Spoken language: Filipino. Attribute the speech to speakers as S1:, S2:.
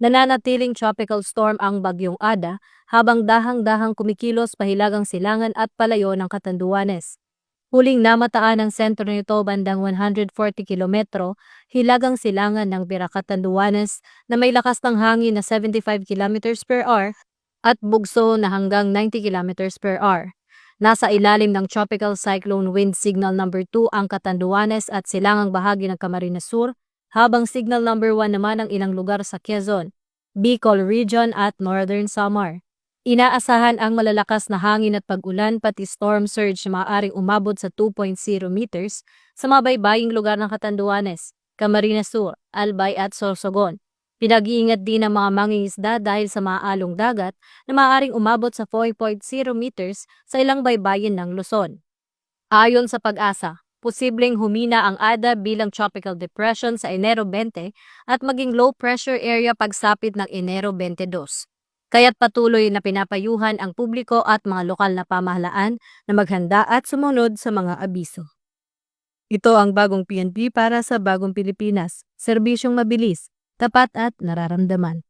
S1: Nananatiling tropical storm ang Bagyong Ada habang dahang-dahang kumikilos pahilagang silangan at palayo ng Catanduanes. Huling namataan ang sentro nito bandang 140 kilometro, hilagang silangan ng Catanduanes na may lakas ng hangin na 75 kilometers per hour at bugso na hanggang 90 kilometers per hour. Nasa ilalim ng Tropical Cyclone Wind Signal number 2 ang Catanduanes at silangang bahagi ng Camarines Sur, habang Signal number 1 naman ang ilang lugar sa Quezon, Bicol Region at Northern Samar. Inaasahan ang malalakas na hangin at pag-ulan pati storm surge na maaaring umabot sa 2.0 meters sa mga baybaying lugar ng Catanduanes, Camarines Sur, Albay at Sorsogon. Pinag-iingat din ang mga mangingisda dahil sa maalong dagat na maaaring umabot sa 4.0 meters sa ilang baybayin ng Luzon. Ayon sa Pag-asa, posibleng humina ang Ada bilang tropical depression sa Enero 20 at maging low pressure area pagsapit ng Enero 22. Kaya't patuloy na pinapayuhan ang publiko at mga lokal na pamahalaan na maghanda at sumunod sa mga abiso. Ito ang bagong PNP para sa bagong Pilipinas, serbisyong mabilis, tapat at nararamdaman.